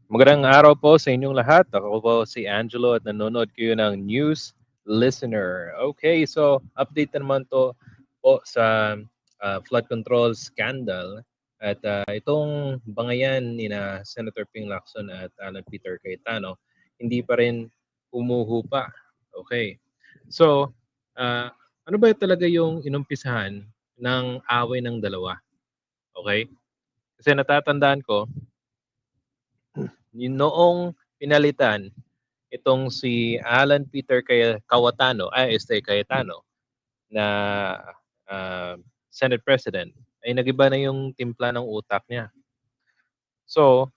Magandang araw po sa inyong lahat. Ako po si Angelo at nanonood kayo ng News Listener. Okay, so update na naman to po sa flood control scandal at itong bangayan ni na Senator Ping Lacson at Alan Peter Cayetano hindi pa rin umuhupa. Okay. So, uh, ano ba talaga yung inumpisahan ng away ng dalawa? Okay? Kasi natatandaan ko, yung noong pinalitan itong si Alan Peter Cayetano, Cayetano na ah, Senate President, ay nagiba na yung timpla ng utak niya. So,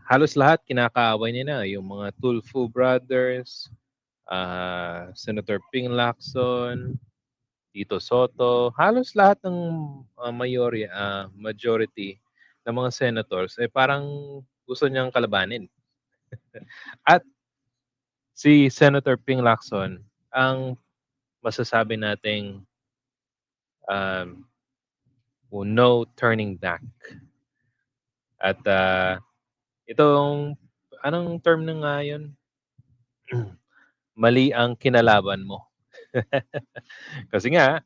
halos lahat kinakaaway niya na, yung mga Tulfo brothers, Senator Ping Lacson, Tito Soto, halos lahat ng majority ng mga senators ay parang gusto niyang kalabanin. At si Senator Ping Lacson ang masasabi nating um, no turning back. At itong, anong term na nga yun? Mali ang kinalaban mo. Kasi nga,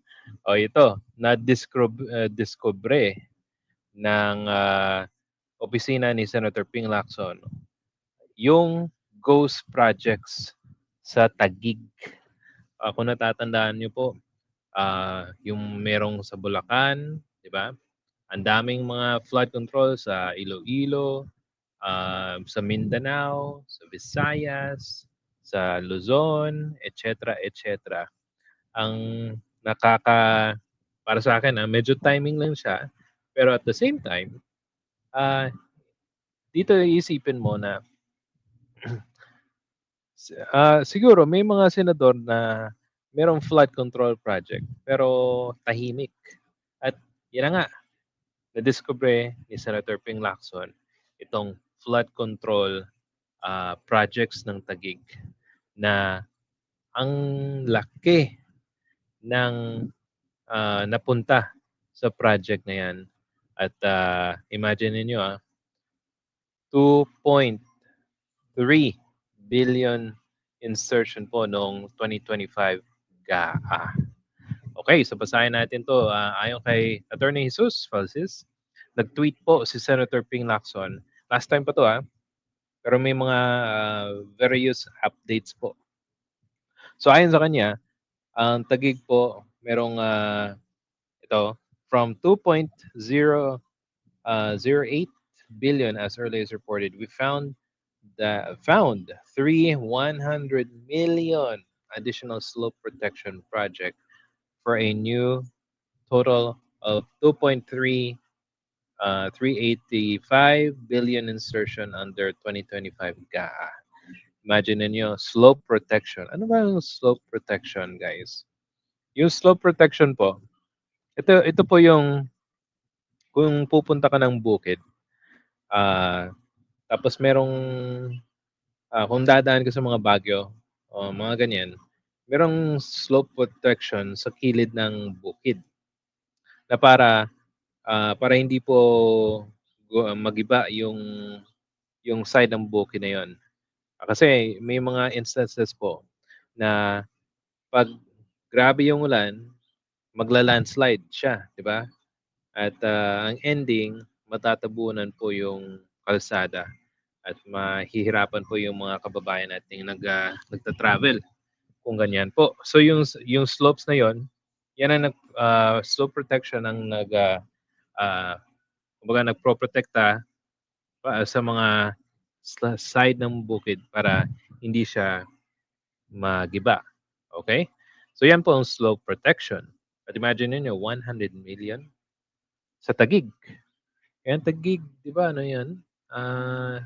ito, na-discover ng opisina ni Senator Ping Lacson yung ghost projects sa Taguig. Kung natatandaan niyo po, yung merong sa Bulacan, di ba? Ang daming mga flood control sa Iloilo, sa Mindanao, sa Visayas, sa Luzon, etc. etc. Ang nakaka para sa akin medyo timing lang siya, pero at the same time, ah dito iisipin mo na siguro may mga senador na merong flood control project pero tahimik. At yan na nga, nadiskubre ni Senator Ping Lacson itong flood control projects ng Taguig na ang laki ng napunta sa project na yan. At imagine niyo 2.3 billion insertion po noong 2025 GAA. Okay, so basahin natin to. Ayon kay Attorney Jesus Falsis, nag-tweet po si Senator Ping Lacson. Last time pa to pero may mga various updates po. So ayon sa kanya, ang Taguig po merong ito from 2.008 billion as earlier as reported, we found 100 million additional slope protection project for a new total of 385 billion insertion under 2025 GAA. Imagine niyo, slope protection. Ano ba yung slope protection, guys? Yung slope protection po, ito po yung kung pupunta ka ng bukid, ah, tapos merong kung dadaan ka sa mga Baguio o mga ganyan, merong slope protection sa kilid ng bukid na para hindi po magiba yung side ng bukid na yon. Kasi may mga instances po na 'pag grabe yung ulan, magla-landslide siya, 'di ba? At ang ending, matatabunan po yung kalsada at mahihirapan po yung mga kababayan nating nagta-travel kung ganyan po. So yung slopes na yon, yan ang slope protection ang kumbaga nagproprotekta sa mga side ng bukid para hindi siya magiba. Okay? So yan po ang slope protection. At imagine niyo 100 million sa Taguig. Yan Taguig, 'di ba ano 'yan? Ah,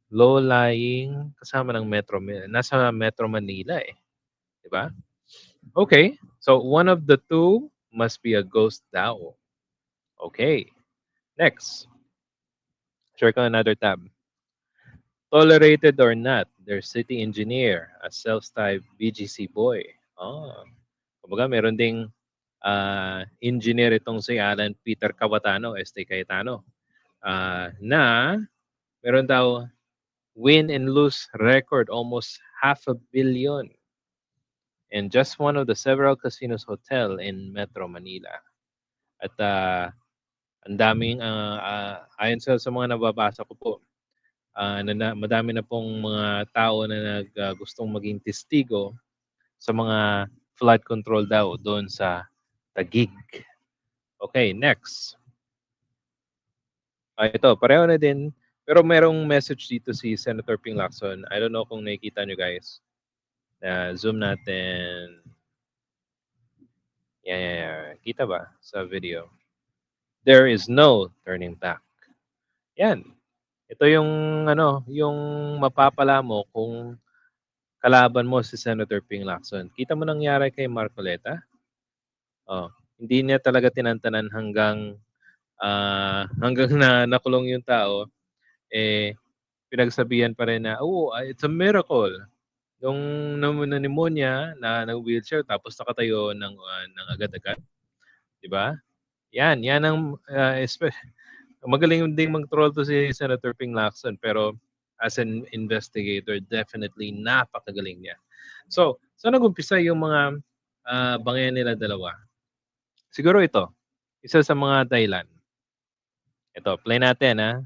low-lying kasama ng nasa Metro Manila eh, 'di ba? Okay. So one of the two must be a ghost daw. Okay. Next. Share ko another tab. Tolerated or not, their city engineer, a self-styled BGC boy. Oh, kumbaga meron ding engineer itong si Alan Peter Cayetano, ST Cayetano, na Meron daw win and lose record, almost $500 million. And just one of the several casinos hotel in Metro Manila. At ang daming, ayon sa mga nababasa ko po, madami na pong mga tao na gustong maging testigo sa mga flood control daw doon sa Taguig. Okay, next. Ito, pareho na din. Pero merong message dito si Senator Ping Lacson. I don't know kung nakikita nyo guys. Zoom natin. Yan. Kita ba sa video? There is no turning back. Yan. Ito yung yung mapapala mo kung kalaban mo si Senator Ping Lacson. Kita mo nangyari kay Marcoleta? Oh, hindi niya talaga tinantanan hanggang na nakulong yung tao, pinagsabihan pa rin na, "Oh, it's a miracle." Nung na-pneumonia na nag-wheelchair tapos nakatayo ng agad-agad, 'di ba? Yan ang magaling ding mag-troll to si Senator Ping Lacson pero as an investigator, definitely napakagaling niya. So, saan nag-umpisa yung mga bangayan nila dalawa? Siguro ito, isa sa mga dahilan. Ito, play natin.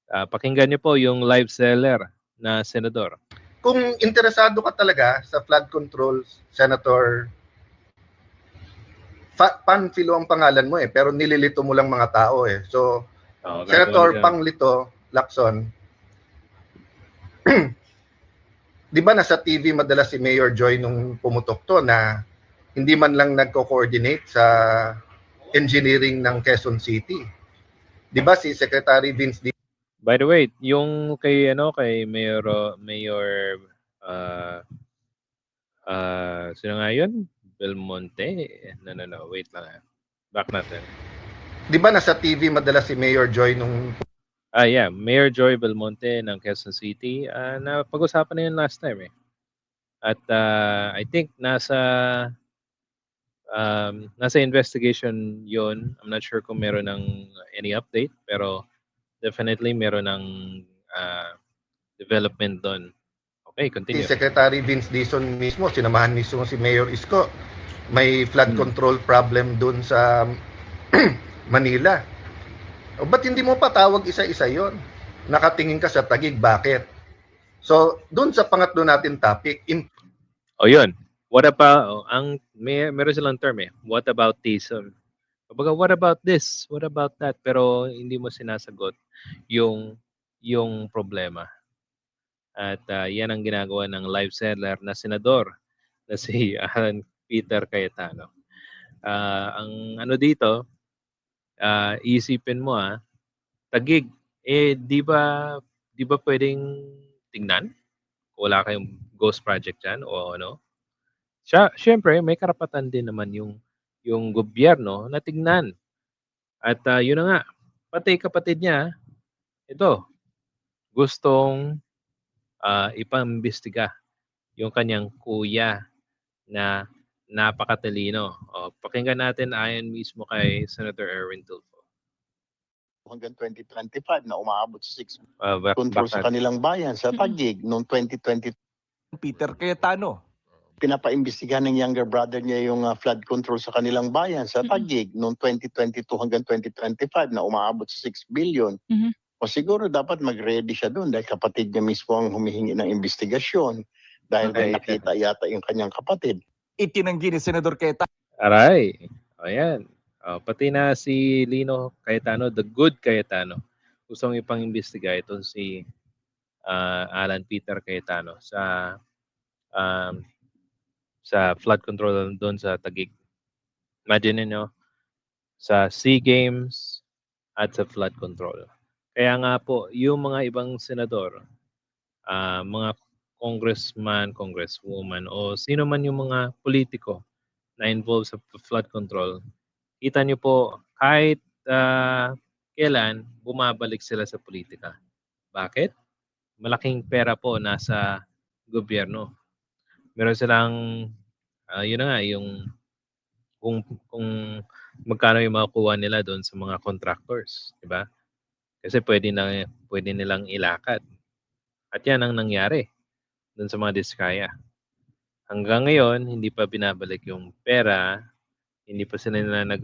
Pakinggan niyo po yung live seller na senador. Kung interesado ka talaga sa flood control, Senator Panfilo ang pangalan mo pero nililito mo lang mga tao So, Senator Panglito Lacson, di ba nasa TV madalas si Mayor Joy nung pumutok to na hindi man lang nagko-coordinate sa engineering ng Quezon City. Di ba si Secretary Vince D. By the way, yung kay Mayor sino nga yun? Belmonte. No, wait lang. Back natin. Di ba nasa TV madalas si Mayor Joy nung yeah, Mayor Joy Belmonte ng Quezon City. Na pag-usapan na yun last time At I think nasa investigation yon. I'm not sure kung meron ng any update pero definitely meron ng development doon. Okay, continue. Si Secretary Vince Dizon mismo, sinamahan mismo si Mayor Isko. May flood control problem doon sa Manila. O ba't hindi mo patawag isa-isa yon? Nakatingin ka sa Taguig, bakit? So, doon sa pangatlo natin topic, yun. What about, meron silang term what about this? What about this? What about that? Pero hindi mo sinasagot yung problema. At yan ang ginagawa ng live seller na senador na si Alan Peter Cayetano. Ang dito, isipin mo Taguig, di ba pwedeng tingnan? Wala kayong ghost project dyan o ano? Siyempre, may karapatan din naman yung gobyerno na tignan. At yun na nga, pati kapatid niya, ito, gustong ipambestiga yung kanyang kuya na napakatalino. Pakinggan natin ayon mismo kay Senator Erwin Tulfo. Hanggang 2025 na umaabot sa 6 control sa kanilang bayan sa Taguig noong 2020. Peter Cayetano. Pinapaimbestigahan ng younger brother niya yung flood control sa kanilang bayan sa Taguig noong 2022 hanggang 2025 na umaabot sa 6 billion. O siguro dapat mag-ready siya doon dahil kapatid niya mismo ang humihingi ng investigasyon dahil nakita yata yung kanyang kapatid. Itinanggi ni Senador Cayetano. Aray. Ayan. Pati na si Lino Cayetano, the good Cayetano. Gustong ipang-imbestiga ito si Alan Peter Cayetano sa flood control doon sa Taguig. Imagine niyo sa SEA Games at sa flood control. Kaya nga po, yung mga ibang senador, mga congressman, congresswoman, o sino man yung mga politiko na involved sa flood control, kita nyo po, kahit kailan, bumabalik sila sa politika. Bakit? Malaking pera po nasa gobyerno. Meron silang, yun na nga, yung kung magkano yung makukuha nila doon sa mga contractors, di ba? Kasi pwede nilang ilakad. At yan ang nangyari dun sa mga Diskaya. Hanggang ngayon, hindi pa binabalik yung pera, hindi pa sila na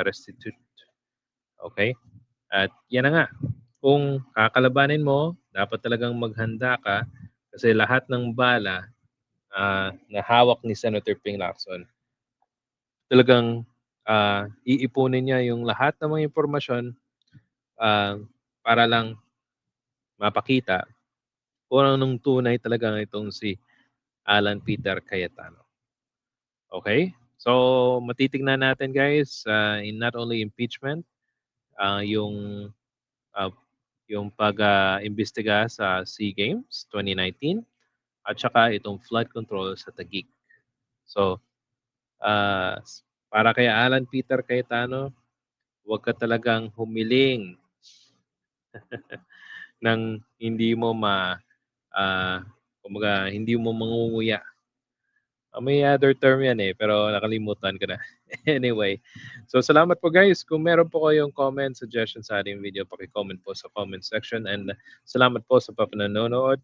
restitute. Okay? At yan na nga, kung kakalabanin mo, dapat talagang maghanda ka kasi lahat ng bala na hawak ni Senator Ping Lacson, talagang iipunin niya yung lahat ng mga impormasyon ah, para lang mapakita kung anong tunay talaga itong si Alan Peter Cayetano. Okay? So, matitignan natin guys in not only impeachment, yung uh, yung pag-imbestiga sa SEA Games 2019 at saka itong flood control sa Taguig. So, uh, para kay Alan Peter Cayetano, huwag ka talagang humiling ng hindi mo kumbaga, hindi mo mangunguya. May other term yan pero nakalimutan ko na. Anyway, so salamat po guys. Kung meron po kayong comment, suggestion sa ating video, paki-comment po sa comment section. And salamat po sa papanonood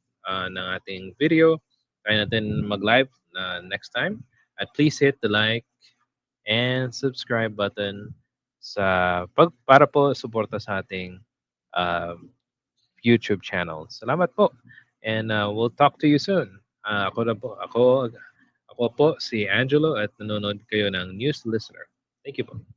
ng ating video. Kaya natin mag-live next time. At please hit the like and subscribe button para po suporta sa ating uh, YouTube channel. Salamat po. And we'll talk to you soon. Ako po si Angelo at nanonood kayo ng News Listener. Thank you po.